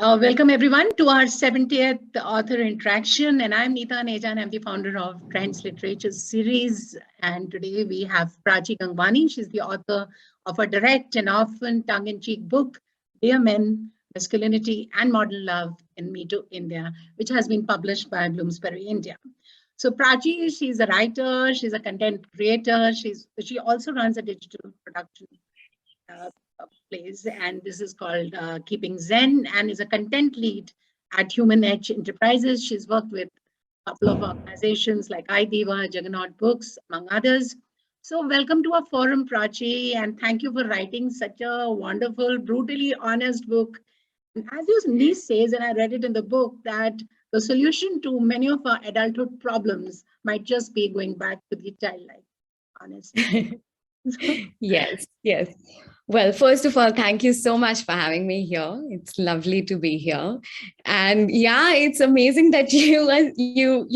Welcome everyone to our 70th author interaction, and I'm Neeta Nejan. I'm the founder of Trends Literature series, and today we have Prachi Gangwani. She's the author of a direct and often tongue-in-cheek book, Dear Men, Masculinity and Modern Love in Me Too India, which has been published by Bloomsbury India. So Prachi, she's a writer, she's a content creator, she also runs a digital production uh, place, and this is called Keeping Zen, and is a content lead at Human Edge Enterprises. She's worked with a couple of organizations like iDiva, Juggernaut Books, among others. So welcome to our forum, Prachi, and thank you for writing such a wonderful, brutally honest book. And as your niece says, and I read it in the book, that the solution to many of our adulthood problems might just be going back to the childlike, honestly. Yes, yes. Well, first of all, thank you so much for having me here. It's lovely to be here. And yeah, it's amazing that you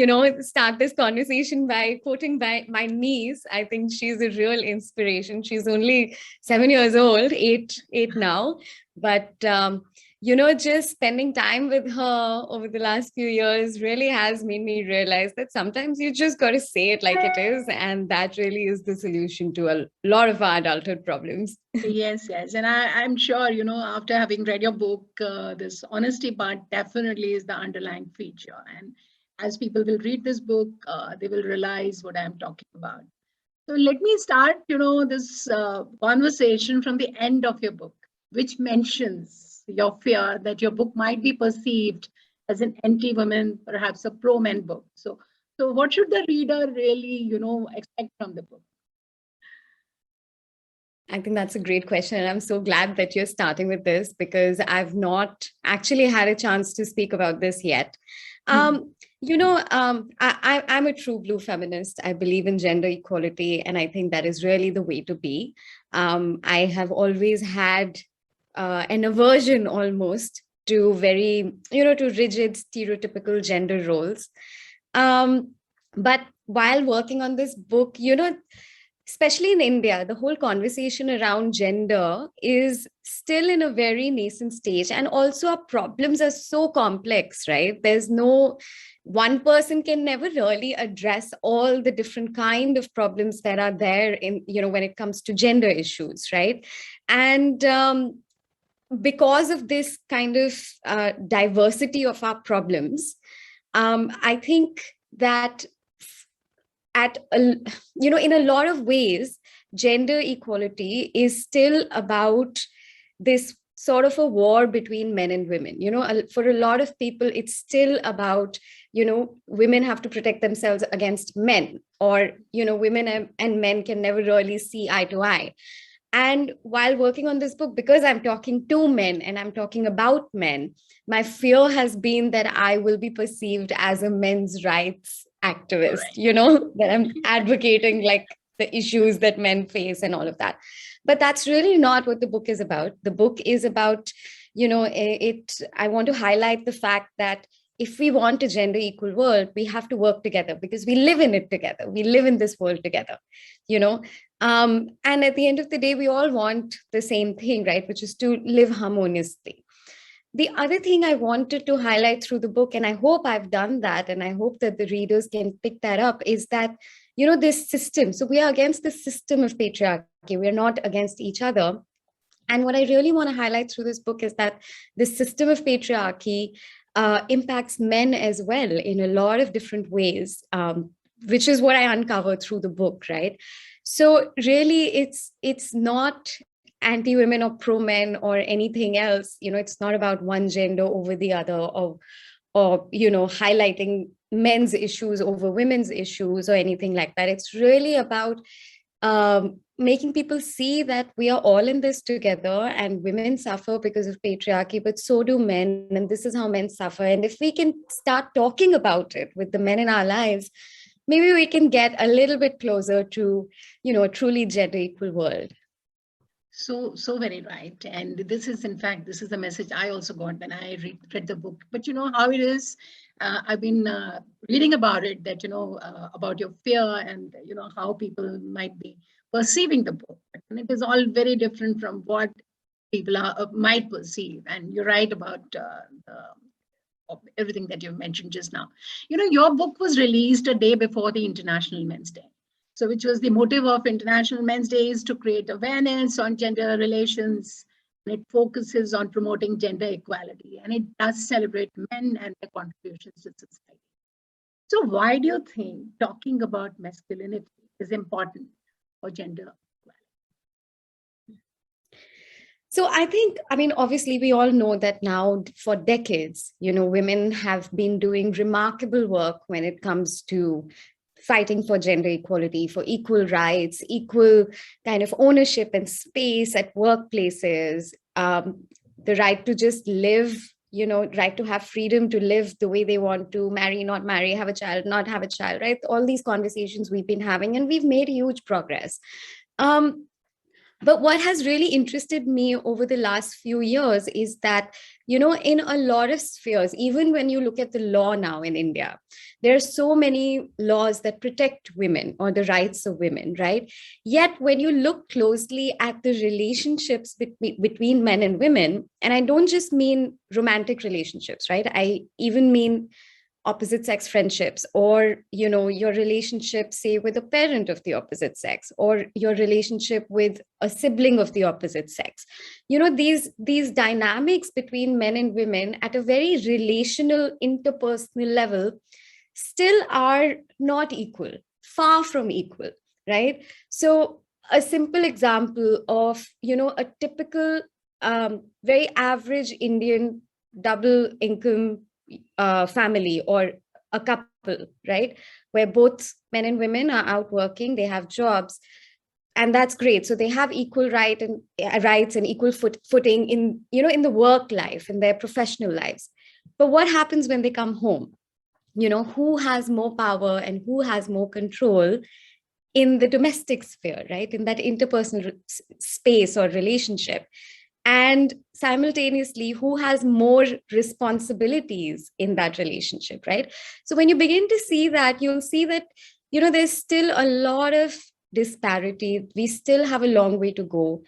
start this conversation by quoting by my niece. I think she's a real inspiration. She's only 7 years old, eight now. But just spending time with her over the last few years really has made me realize that sometimes you just got to say it like it is. And that really is the solution to a lot of our adulthood problems. Yes, yes. And I'm sure, after having read your book, this honesty part definitely is the underlying feature. And as people will read this book, they will realize what I'm talking about. So let me start, this conversation from the end of your book, which mentions your fear that your book might be perceived as an anti-women, perhaps a pro-men book. So what should the reader really, expect from the book? I think that's a great question. And I'm so glad that you're starting with this because I've not actually had a chance to speak about this yet. I'm a true blue feminist. I believe in gender equality, and I think that is really the way to be. I have always had an aversion almost to to rigid, stereotypical gender roles. But while working on this book, especially in India, the whole conversation around gender is still in a very nascent stage. And also our problems are so complex, right? There's no one person can never really address all the different kind of problems that are there in, when it comes to gender issues, right? And because of this kind of diversity of our problems, I think that in a lot of ways, gender equality is still about this sort of a war between men and women. For a lot of people, it's still about, women have to protect themselves against men, or, women and men can never really see eye to eye. And while working on this book, because I'm talking to men and I'm talking about men, my fear has been that I will be perceived as a men's rights activist, that I'm advocating like the issues that men face and all of that. But that's really not what the book is about. The book is about, I want to highlight the fact that if we want a gender equal world, we have to work together because we live in it together. We live in this world together, and at the end of the day, we all want the same thing, right? Which is to live harmoniously. The other thing I wanted to highlight through the book, and I hope I've done that, and I hope that the readers can pick that up, is that, this system. So we are against the system of patriarchy. We're not against each other. And what I really want to highlight through this book is that the system of patriarchy impacts men as well in a lot of different ways, which is what I uncovered through the book, right? So really, it's not anti-women or pro-men or anything else. It's not about one gender over the other, or highlighting men's issues over women's issues or anything like that. It's really about making people see that we are all in this together, and women suffer because of patriarchy, but so do men, and this is how men suffer. And if we can start talking about it with the men in our lives, maybe we can get a little bit closer to, a truly gender equal world. So very right. And this is the message I also got when I read the book. But you know how it is. I've been reading about it, that, about your fear and, how people might be perceiving the book. And it is all very different from what people might perceive. And you're right about everything that you've mentioned just now. Your book was released a day before the International Men's Day. So which was the motive of International Men's Day is to create awareness on gender relations. And it focuses on promoting gender equality. And it does celebrate men and their contributions to society. So why do you think talking about masculinity is important for gender equality? So I mean, obviously, we all know that now for decades, women have been doing remarkable work when it comes to fighting for gender equality, for equal rights, equal kind of ownership and space at workplaces, the right to just live, right to have freedom to live the way they want to, marry, not marry, have a child, not have a child, right? All these conversations we've been having, and we've made huge progress. But what has really interested me over the last few years is that, in a lot of spheres, even when you look at the law now in India, there are so many laws that protect women or the rights of women, right? Yet when you look closely at the relationships between men and women, and I don't just mean romantic relationships, right? I even mean opposite sex friendships, or your relationship, say, with a parent of the opposite sex, or your relationship with a sibling of the opposite sex. These dynamics between men and women at a very relational, interpersonal level still are not equal, far from equal, right? So a simple example of a typical very average Indian double income family or a couple, right, where both men and women are out working, they have jobs, and that's great. So they have equal rights and equal footing in the work life, in their professional lives. But what happens when they come home? Who has more power and who has more control in the domestic sphere, right, in that interpersonal space or relationship? And simultaneously, who has more responsibilities in that relationship, right? So when you begin to see that, you'll see that, there's still a lot of disparity. We still have a long way to go.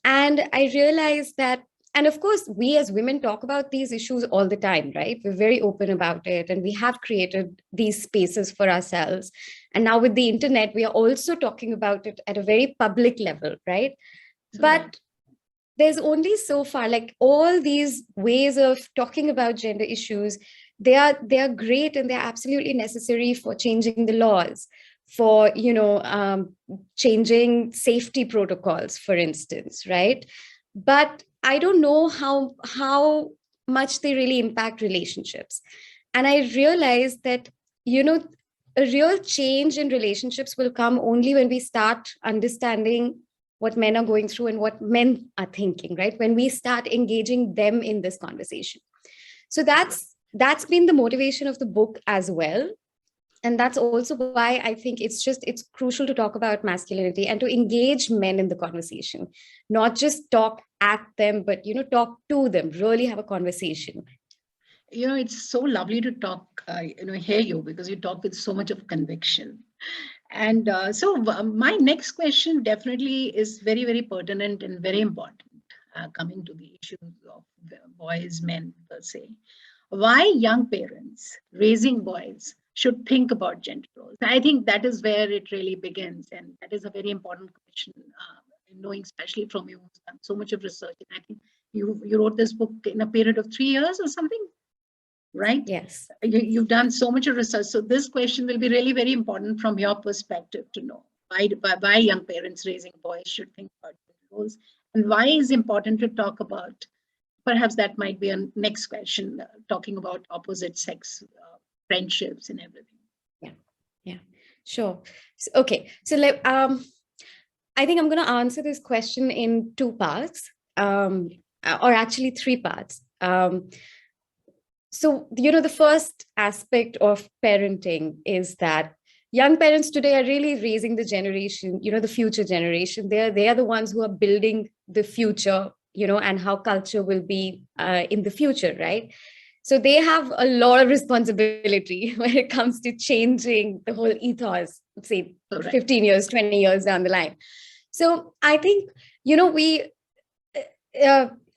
And I realized that, and of course, we as women talk about these issues all the time, right? We're very open about it, and we have created these spaces for ourselves. And now with the internet, we are also talking about it at a very public level, right? But there's only so far, like all these ways of talking about gender issues, they are great, and they're absolutely necessary for changing the laws, for changing safety protocols, for instance, right? But I don't know how much they really impact relationships. And I realized that a real change in relationships will come only when we start understanding what men are going through and what men are thinking, right? When we start engaging them in this conversation. So that's been the motivation of the book as well. And that's also why I think it's crucial to talk about masculinity and to engage men in the conversation, not just talk at them, but, talk to them, really have a conversation. It's so lovely to talk, hear you, because you talk with so much of conviction. And so my next question definitely is very, very pertinent and very important, coming to the issues of boys, men per se. Why young parents raising boys should think about gender roles? I think that is where it really begins. And that is a very important question, knowing especially from you, who's done so much of research. And I think you wrote this book in a period of 3 years or something, right? Yes. You've done so much of research. So this question will be really very important from your perspective to know why young parents raising boys should think about gender roles, and why is important to talk about. Perhaps that might be a next question, talking about opposite sex friendships and everything. Yeah, sure. So, okay, so I think I'm going to answer this question in 2 parts, or actually 3 parts. So, the first aspect of parenting is that young parents today are really raising the generation, the future generation. They are the ones who are building the future, and how culture will be in the future, right? So they have a lot of responsibility when it comes to changing the whole ethos, say 15 years, 20 years down the line. So I think,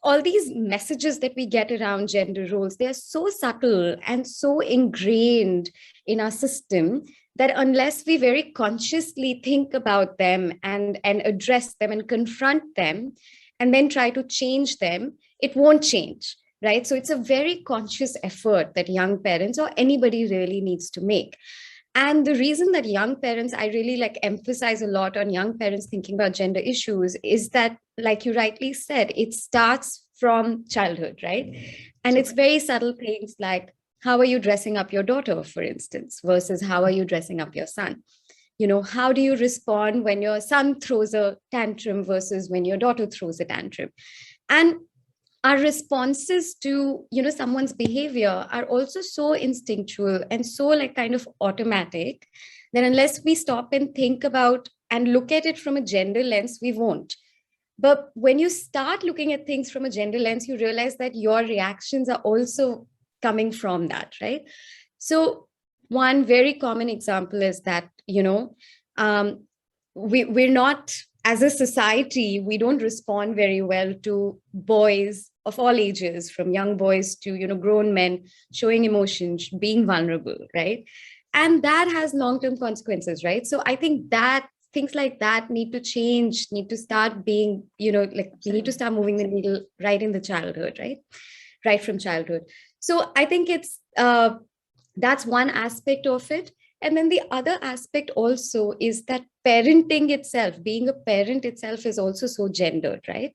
all these messages that we get around gender roles, they are so subtle and so ingrained in our system that unless we very consciously think about them and address them and confront them and then try to change them, it won't change, right? So it's a very conscious effort that young parents or anybody really needs to make. And the reason that young parents, I really like emphasize a lot on young parents thinking about gender issues is that, like you rightly said, it starts from childhood, right? And it's very subtle things like, how are you dressing up your daughter, for instance, versus how are you dressing up your son? You know, how do you respond when your son throws a tantrum versus when your daughter throws a tantrum? And our responses to, you know, someone's behavior are also so instinctual and so like kind of automatic that unless we stop and think about and look at it from a gender lens, we won't. But when you start looking at things from a gender lens, you realize that your reactions are also coming from that, right? So one very common example is that, you know, we're not, as a society, we don't respond very well to boys of all ages, from young boys to, you know, grown men showing emotions, being vulnerable, right? And that has long-term consequences, right? So I think that things like that need to change, need to start being, you know, like we need to start moving the needle right in the childhood, right? Right from childhood. So I think it's, that's one aspect of it. And then the other aspect also is that parenting itself, being a parent itself is also so gendered, right?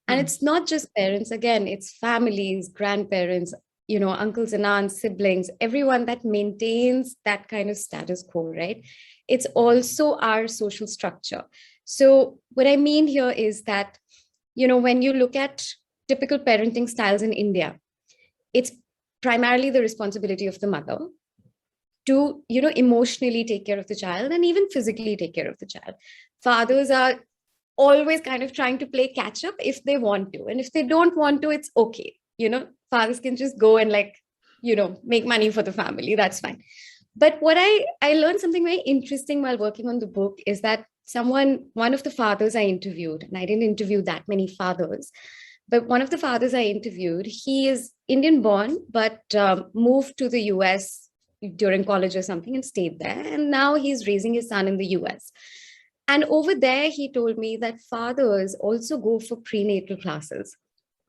And it's not just parents, again, it's families, grandparents, you know, uncles and aunts, siblings, everyone that maintains that kind of status quo, right? It's also our social structure. So what I mean here is that, you know, when you look at typical parenting styles in India, it's primarily the responsibility of the mother to, you know, emotionally take care of the child and even physically take care of the child. Fathers are always kind of trying to play catch up if they want to. And if they don't want to, it's okay. You know, fathers can just go and like, you know, make money for the family. That's fine. But what I learned something very interesting while working on the book is that one of the fathers I interviewed, and I didn't interview that many fathers, but one of the fathers I interviewed, he is Indian born, but moved to the US during college or something and stayed there. And now he's raising his son in the US. And over there, he told me that fathers also go for prenatal classes.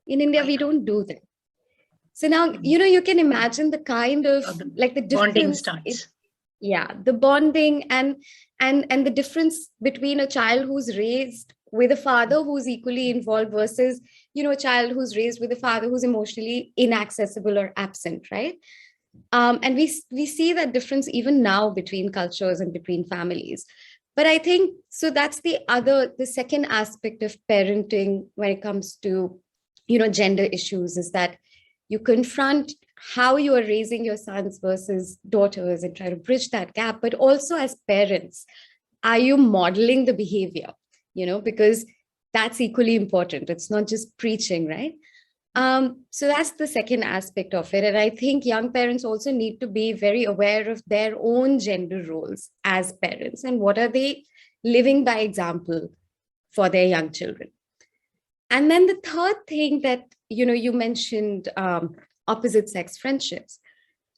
In India, we don't do that. So now, you know, you can imagine the kind of like the bonding difference. starts. Yeah, the bonding and the difference between a child who's raised with a father who's equally involved versus, you know, a child who's raised with a father who's emotionally inaccessible or absent, right? And we see that difference even now between cultures and between families. But I think, so that's the second aspect of parenting when it comes to, you know, gender issues, is that you confront how you are raising your sons versus daughters and try to bridge that gap. But also as parents, are you modeling the behavior? You know, because that's equally important. It's not just preaching, right? So that's the second aspect of it. And I think young parents also need to be very aware of their own gender roles as parents and what are they living by example for their young children. And then the third thing that, you know, you mentioned opposite sex friendships.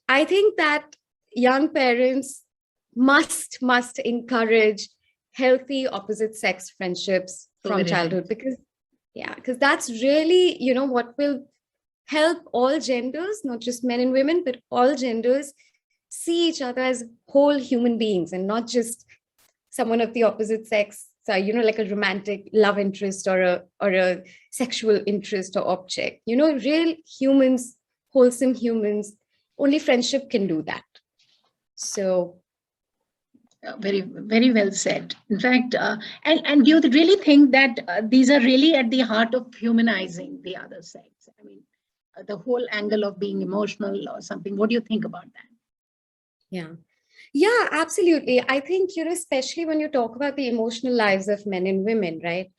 I think that young parents must encourage healthy opposite sex friendships from childhood, because that's really, you know, what will help all genders, not just men and women, but all genders see each other as whole human beings and not just someone of the opposite sex. So, you know, like a romantic love interest or a sexual interest or object, you know, real humans, wholesome humans. Only friendship can do that. So very, very well said. In fact, and do you really think that these are really at the heart of humanizing the other sex? I mean, the whole angle of being emotional or something. What do you think about that? Yeah, absolutely. I think, you know, especially when you talk about the emotional lives of men and women, right?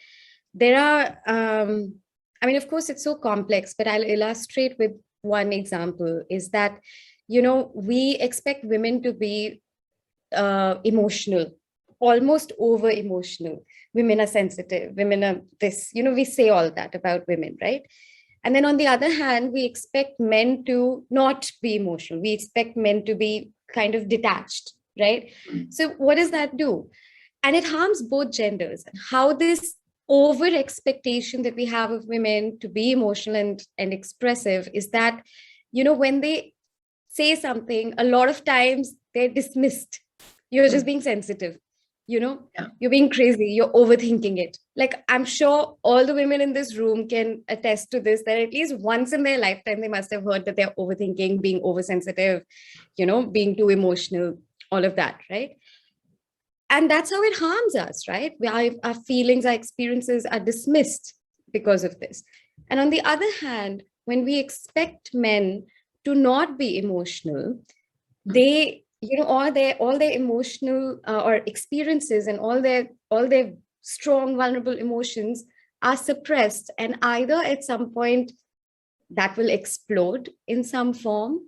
There are, I mean, of course, it's so complex, but I'll illustrate with one example is that, you know, we expect women to be emotional, almost over emotional. Women are sensitive, women are this, you know, we say all that about women, right? And then on the other hand, we expect men to not be emotional. We expect men to be kind of detached, right? So what does that do? And it harms both genders. How this over expectation that we have of women to be emotional and expressive is that, when they say something, a lot of times they're dismissed. You're just being sensitive, Yeah. you're being crazy, you're overthinking it. Like, I'm sure all the women in this room can attest to this, that at least once in their lifetime, they must have heard that they're overthinking, being oversensitive, being too emotional, all of that, right? And that's how it harms us, right? Our feelings, our experiences are dismissed because of this. And on the other hand, when we expect men to not be emotional, they, all their emotional or experiences and all their strong, vulnerable emotions are suppressed, and either at some point that will explode in some form,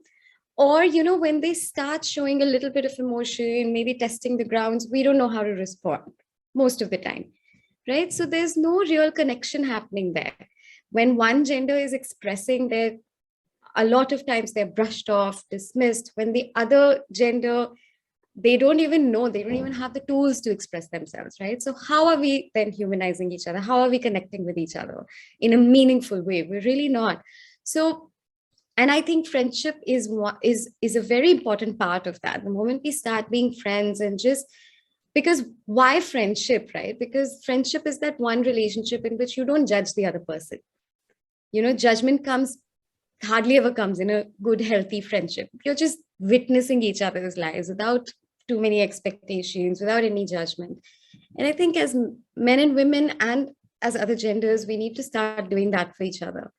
or when they start showing a little bit of emotion, maybe testing the grounds, we don't know how to respond most of the time, right? So there's no real connection happening there. When one gender is expressing their, a lot of times they're brushed off, dismissed. When the other gender, they don't even know, they don't even have the tools to express themselves, right? So how are we then humanizing each other? How are we connecting with each other in a meaningful way? We're really not. So, and I think friendship is a very important part of that. The moment we start being friends, and just because, why friendship, right? Because friendship is that one relationship in which you don't judge the other person. Judgment hardly ever comes in a good, healthy friendship. You're just witnessing each other's lives without too many expectations, without any judgment. And I think as men and women and as other genders, we need to start doing that for each other.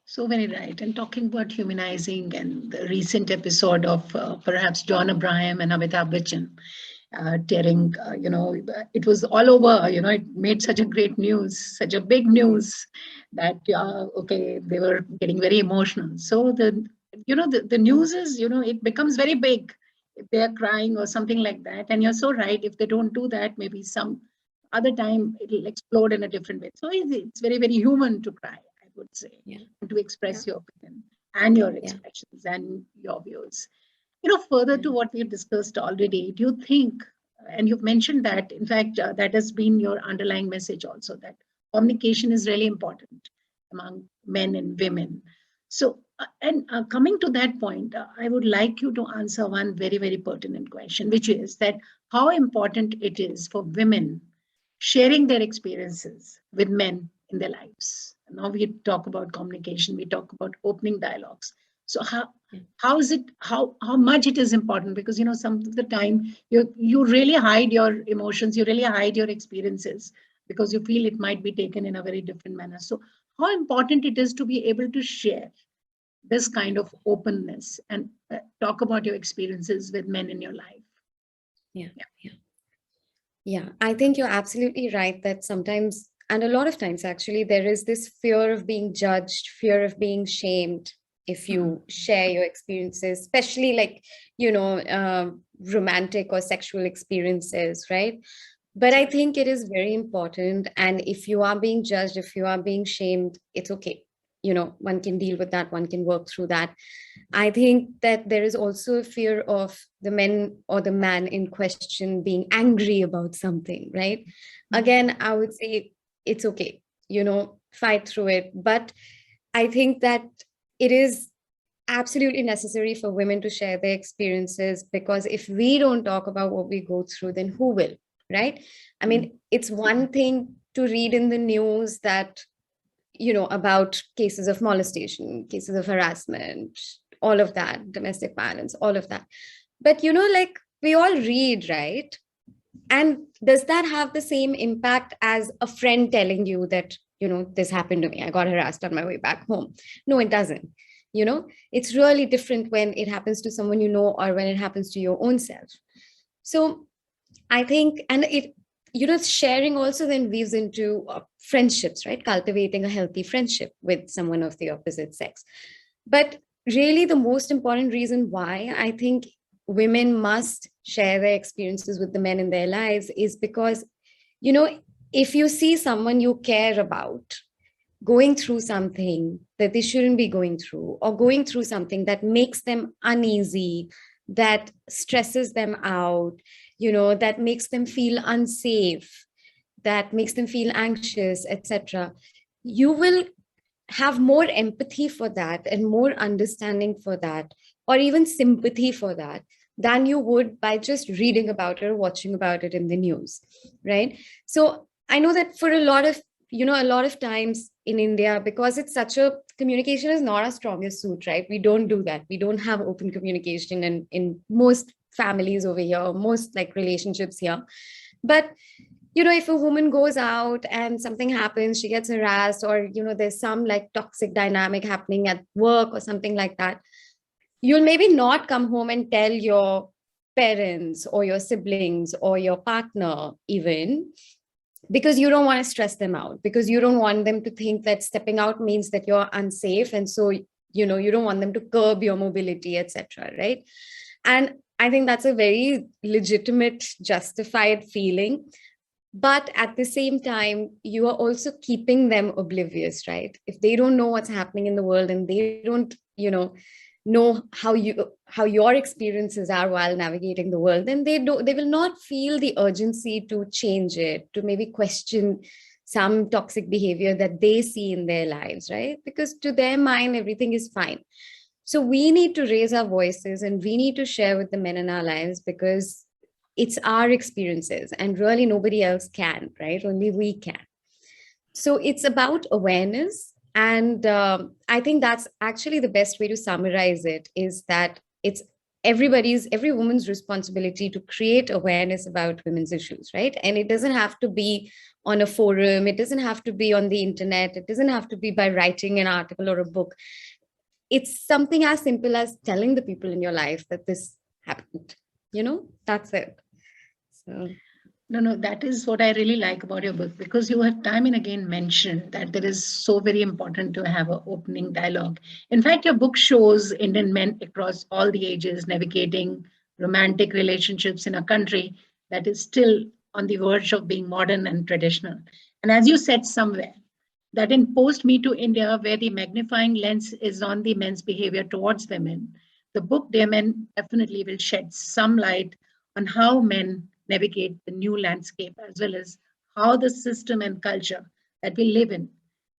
So very right. And talking about humanizing, and the recent episode of perhaps John Abraham and Amitabh Bachchan tearing, it was all over, it made such a great news, such a big news that, okay, they were getting very emotional. So the news is, it becomes very big if they are crying or something like that. And you're so right. If they don't do that, maybe some other time it'll explode in a different way. So it's very, very human to cry, I would say, and to express your opinion and your expressions and your views. Further to what we've discussed already, do you think, and you've mentioned that, in fact, that has been your underlying message also, that communication is really important among men and women. So, coming to that point, I would like you to answer one very, very pertinent question, which is that how important it is for women sharing their experiences with men in their lives. Now we talk about communication, we talk about opening dialogues. So how is it, how much it is important? Because some of the time you really hide your emotions, you really hide your experiences because you feel it might be taken in a very different manner. So how important it is to be able to share this kind of openness and talk about your experiences with men in your life. Yeah, I think you're absolutely right that sometimes, and a lot of times actually, there is this fear of being judged, fear of being shamed if you share your experiences, especially like, romantic or sexual experiences, right? But I think it is very important. And if you are being judged, if you are being shamed, it's okay. One can deal with that, one can work through that. I think that there is also a fear of the men or the man in question being angry about something, right? Again, I would say it's okay, fight through it. But I think that it is absolutely necessary for women to share their experiences, because if we don't talk about what we go through, then who will, right? I mean, it's one thing to read in the news that, about cases of molestation, cases of harassment, all of that, domestic violence, all of that. But, like we all read, right? And does that have the same impact as a friend telling you that, this happened to me, I got harassed on my way back home? No, it doesn't. It's really different when it happens to someone or when it happens to your own self. So I think, and it, sharing also then weaves into friendships, right? Cultivating a healthy friendship with someone of the opposite sex. But really, the most important reason why I think women must share their experiences with the men in their lives is because, if you see someone you care about, going through something that they shouldn't be going through, or going through something that makes them uneasy, that stresses them out, that makes them feel unsafe, that makes them feel anxious, etc., you will have more empathy for that and more understanding for that, or even sympathy for that, than you would by just reading about it or watching about it in the news, right? So I know that for a lot of times in India, because it's such a, communication is not our strongest suit, right? We don't do that. We don't have open communication in most families over here, most like relationships here. But if a woman goes out and something happens, she gets harassed, or there's some like toxic dynamic happening at work or something like that, you'll maybe not come home and tell your parents or your siblings or your partner even, because you don't want to stress them out, because you don't want them to think that stepping out means that you're unsafe, and so you don't want them to curb your mobility, etc., right? And I think that's a very legitimate, justified feeling. But at the same time, you are also keeping them oblivious, right? If they don't know what's happening in the world, and they don't know how your experiences are while navigating the world, then they will not feel the urgency to change it, to maybe question some toxic behavior that they see in their lives, right? Because to their mind, everything is fine. So we need to raise our voices, and we need to share with the men in our lives, because it's our experiences, and really nobody else can, right? Only we can. So it's about awareness. And I think that's actually the best way to summarize it, is that it's every woman's responsibility to create awareness about women's issues, right? And it doesn't have to be on a forum. It doesn't have to be on the internet. It doesn't have to be by writing an article or a book. It's something as simple as telling the people in your life that this happened. That's it. So. No, that is what I really like about your book, because you have time and again mentioned that it is so very important to have an opening dialogue. In fact, your book shows Indian men across all the ages navigating romantic relationships in a country that is still on the verge of being modern and traditional. And as you said somewhere, that in post-Me Too India, where the magnifying lens is on the men's behavior towards women, the book Dear Men definitely will shed some light on how men navigate the new landscape, as well as how the system and culture that we live in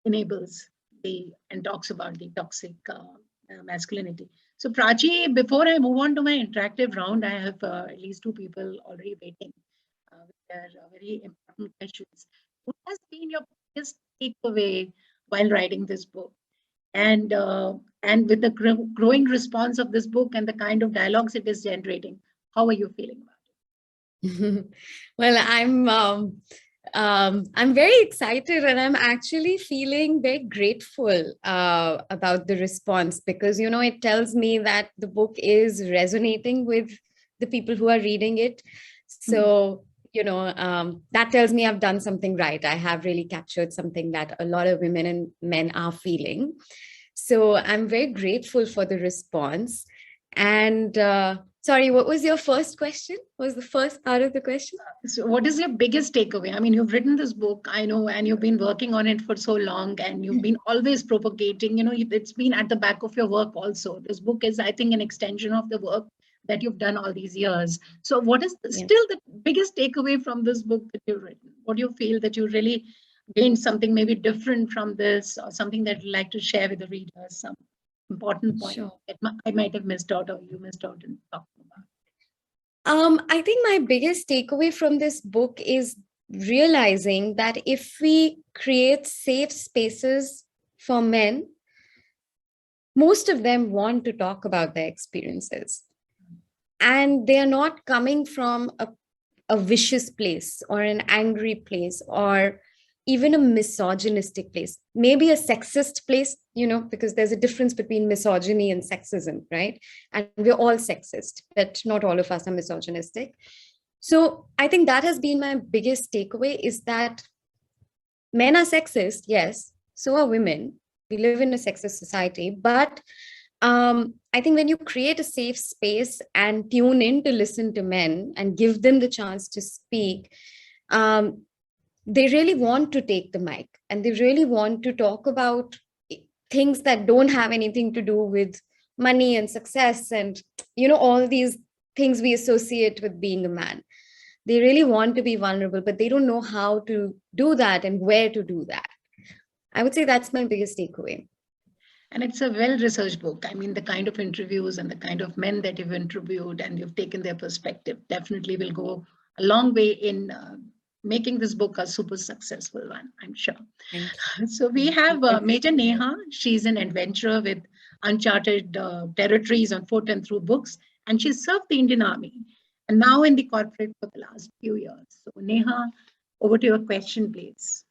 enables and talks about the toxic masculinity. So Prachi, before I move on to my interactive round, I have at least two people already waiting with their very important questions. What has been your biggest takeaway while writing this book? And with the growing response of this book and the kind of dialogues it is generating, how are you feeling about it? Well, I'm very excited, and I'm actually feeling very grateful about the response, because it tells me that the book is resonating with the people who are reading it. So that tells me I've done something right. I have really captured something that a lot of women and men are feeling. So I'm very grateful for the response. And sorry, what was your first question? What was the first part of the question? So what is your biggest takeaway? I mean, you've written this book, I know, and you've been working on it for so long, and you've been always propagating, it's been at the back of your work also. This book is, I think, an extension of the work that you've done all these years. So what is still the biggest takeaway from this book that you've written? What do you feel that you really gained something maybe different from this, or something that you'd like to share with the readers, some important point that I might have missed out, or you missed out in talking about? I think my biggest takeaway from this book is realizing that if we create safe spaces for men, most of them want to talk about their experiences. And they are not coming from a vicious place or an angry place or even a misogynistic place, maybe a sexist place, because there's a difference between misogyny and sexism, right? And we're all sexist, but not all of us are misogynistic. So I think that has been my biggest takeaway, is that men are sexist, yes, so are women. We live in a sexist society, but I think when you create a safe space and tune in to listen to men and give them the chance to speak, they really want to take the mic and they really want to talk about things that don't have anything to do with money and success and, all these things we associate with being a man. They really want to be vulnerable, but they don't know how to do that and where to do that. I would say that's my biggest takeaway. And it's a well-researched book. I mean, the kind of interviews and the kind of men that you've interviewed and you've taken their perspective definitely will go a long way in making this book a super successful one, I'm sure. So we have Major Neha. She's an adventurer with uncharted territories on foot and through books. And she served the Indian Army and now in the corporate for the last few years. So Neha, over to your question, please.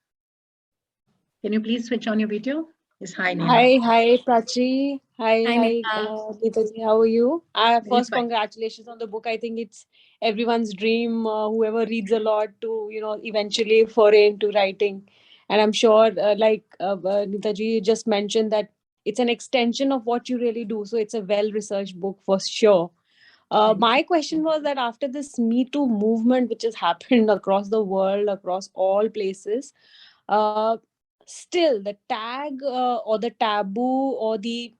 Can you please switch on your video? Yes, hi, Neha. Hi, Prachi. Hi, Neha. Neetaji. How are you? First, fine. congratulations on the book. I think it's everyone's dream, whoever reads a lot, to eventually foray into writing. And I'm sure, Neetaji just mentioned, that it's an extension of what you really do. So it's a well-researched book for sure. My question was that after this Me Too movement, which has happened across the world, across all places, still the tag or the taboo or the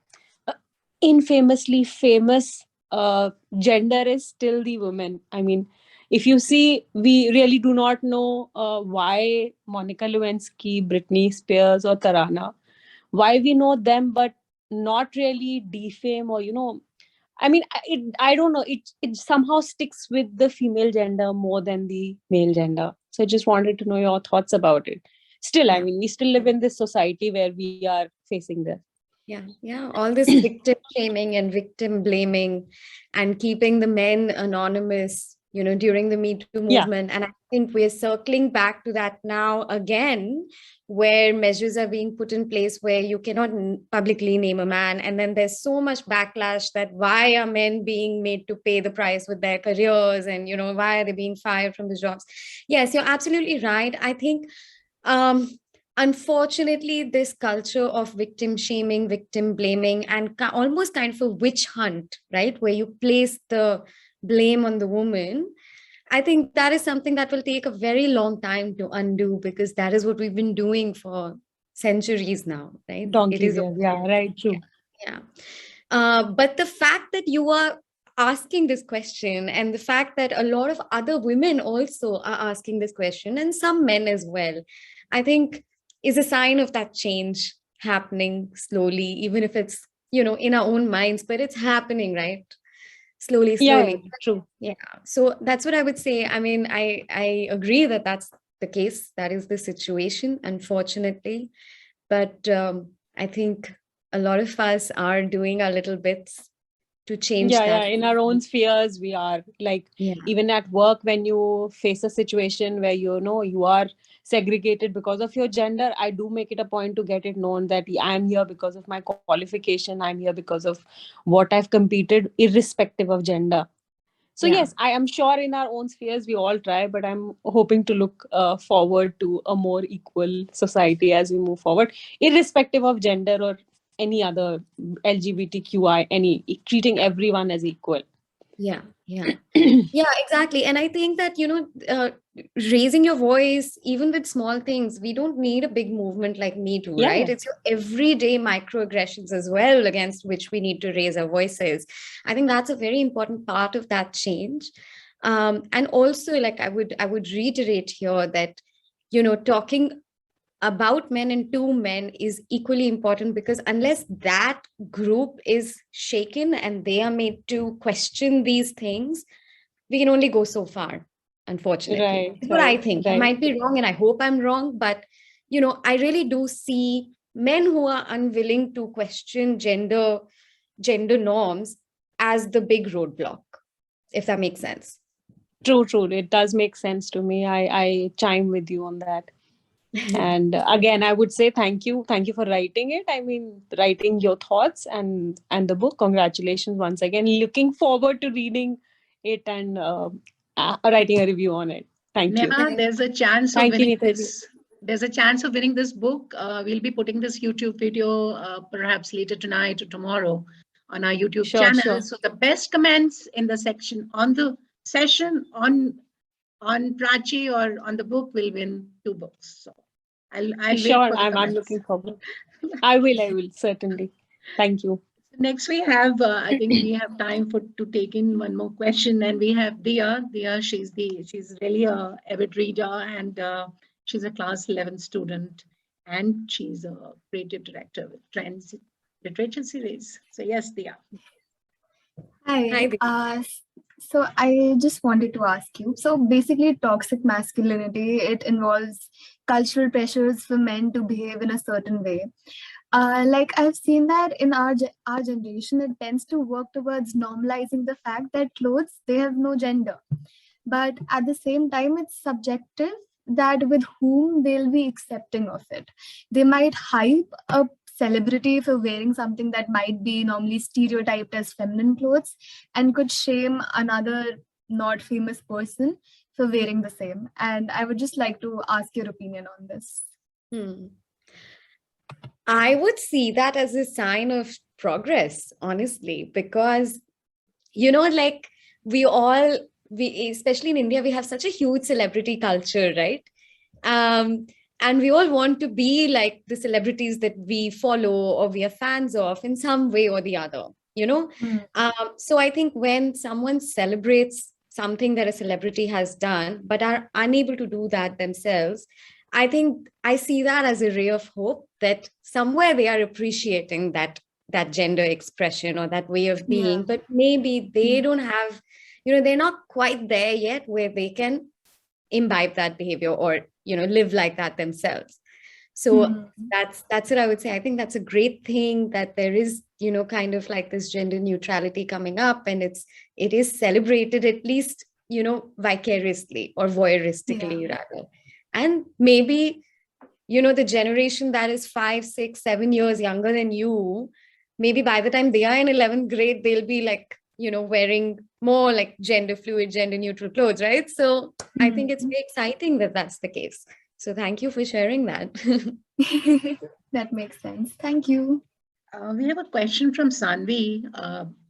infamously famous gender is still the woman. I mean, if you see, we really do not know why Monica Lewinsky, Britney Spears, or Tarana, why we know them, but not really defame or, I mean, I don't know. It somehow sticks with the female gender more than the male gender. So I just wanted to know your thoughts about it. Still, I mean, we still live in this society where we are facing this. Yeah. All this victim shaming and victim blaming and keeping the men anonymous, during the Me Too movement. And I think we're circling back to that now again, where measures are being put in place where you cannot publicly name a man. And then there's so much backlash that why are men being made to pay the price with their careers? And, why are they being fired from the jobs? Yes, you're absolutely right. I think unfortunately, this culture of victim shaming, victim blaming, and almost kind of a witch hunt, right, where you place the blame on the woman, I think that is something that will take a very long time to undo, because that is what we've been doing for centuries now, right? Donkeys, yeah, right, true. Yeah. But the fact that you are asking this question, and the fact that a lot of other women also are asking this question, and some men as well, I think is a sign of that change happening slowly, even if it's, in our own minds, but it's happening, right? Slowly. Yeah, true. Yeah. So that's what I would say. I mean, I agree that that's the case. That is the situation, unfortunately. But I think a lot of us are doing our little bits to change that. Yeah, in our own spheres, we are like, even at work, when you face a situation where you are segregated because of your gender, I do make it a point to get it known that I'm here because of my qualification, I'm here because of what I've competed, irrespective of gender. So yes, I am sure in our own spheres we all try, but I'm hoping to look forward to a more equal society as we move forward, irrespective of gender or any other LGBTQI, treating everyone as equal. Yeah, exactly. And I think that, raising your voice, even with small things, we don't need a big movement like Me Too, right? It's your everyday microaggressions as well against which we need to raise our voices. I think that's a very important part of that change. And also, like, I would reiterate here that, talking about men and to men is equally important, because unless that group is shaken and they are made to question these things, we can only go so far, unfortunately. That's what I think. I might be wrong, and I hope I'm wrong, but I really do see men who are unwilling to question gender norms as the big roadblock, if that makes sense. True. It does make sense to me. I chime with you on that. And again, I would say thank you for writing it. I mean, writing your thoughts and the book. Congratulations once again. Looking forward to reading it and writing a review on it. Thank you. There's a chance of winning this. There's a chance of winning this book. We'll be putting this YouTube video perhaps later tonight or tomorrow on our YouTube channel. Sure. So the best comments in the section on the session on on Prachi or on the book will win 2 books. So I'll wait Sure, for the I'm comments. looking forward. I will certainly. Thank you. Next we have, I think we have time to take in one more question, and we have Dia. Dia, she's really a avid reader, and she's a class 11 student, and she's a creative director with Trends Literature Series. So yes, Dia. Hi, Hi. Deep. So I just wanted to ask you. So basically, toxic masculinity, it involves cultural pressures for men to behave in a certain way. Like I've seen that in our generation, it tends to work towards normalizing the fact that clothes, they have no gender. But at the same time, it's subjective that with whom they'll be accepting of it. They might hype a celebrity for wearing something that might be normally stereotyped as feminine clothes and could shame another not famous person for wearing the same. And I would just like to ask your opinion on this. I would see that as a sign of progress, honestly, because, like we especially in India, we have such a huge celebrity culture, right? And we all want to be like the celebrities that we follow or we are fans of in some way or the other, So I think when someone celebrates something that a celebrity has done, but are unable to do that themselves, I think I see that as a ray of hope that somewhere they are appreciating that gender expression or that way of being, but maybe they don't have, they're not quite there yet where they can imbibe that behavior or, live like that themselves. So that's what I would say. I think that's a great thing that there is, kind of like this gender neutrality coming up, and it is celebrated at least, vicariously or voyeuristically rather. And maybe, the generation that is 5, 6, 7 years younger than you, maybe by the time they are in 11th grade, they'll be like, wearing more like gender fluid, gender neutral clothes, right? So I think it's very exciting that that's the case. So thank you for sharing that. That makes sense. Thank you. We have a question from Sanvi,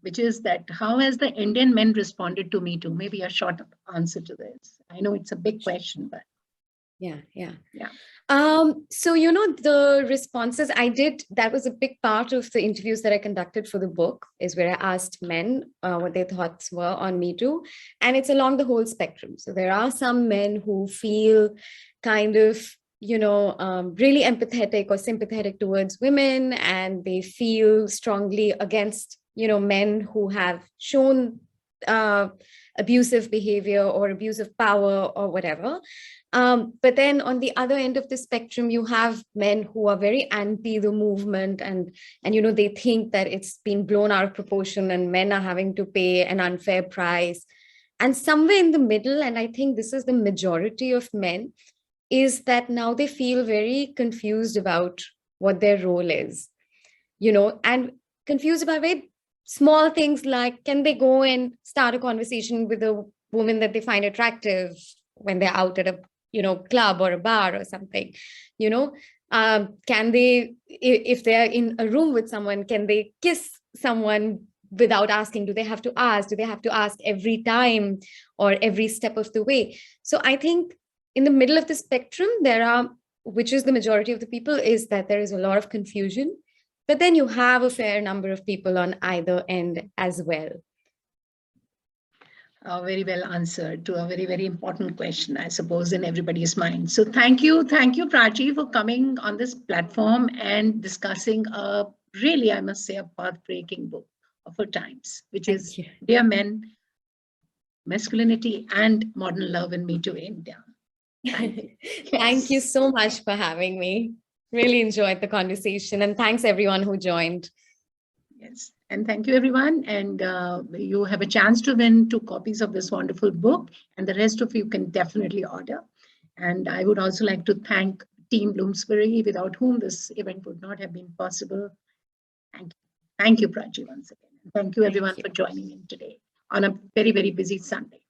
which is that how has the Indian men responded to Me Too? Maybe a short answer to this. I know it's a big question, but Yeah. So, the responses that was a big part of the interviews that I conducted for the book, is where I asked men what their thoughts were on Me Too. And it's along the whole spectrum. So there are some men who feel kind of, really empathetic or sympathetic towards women, and they feel strongly against, men who have shown abusive behavior or abuse of power or whatever. But then on the other end of the spectrum, you have men who are very anti the movement, and they think that it's been blown out of proportion and men are having to pay an unfair price. And somewhere in the middle, and I think this is the majority of men, is that now they feel very confused about what their role is, and confused about very small things like, can they go and start a conversation with a woman that they find attractive when they're out at a club or a bar or something, can they, if they're in a room with someone, can they kiss someone without asking? Do they have to ask every time or every step of the way? So I think in the middle of the spectrum, which is the majority of the people, is that there is a lot of confusion, but then you have a fair number of people on either end as well. Very well answered to a very, very important question, I suppose, in everybody's mind. So thank you, Prachi, for coming on this platform and discussing a really, I must say, a path-breaking book of our times, which is Dear Men, Masculinity and Modern Love in Me Too India. Thank you. Thank you so much for having me. Really enjoyed the conversation, and thanks everyone who joined. Yes, and thank you everyone. And you have a chance to win 2 copies of this wonderful book, and the rest of you can definitely order. And I would also like to thank Team Bloomsbury, without whom this event would not have been possible. Thank you, Prachi, once again. Thank you everyone for joining in today on a very, very busy Sunday.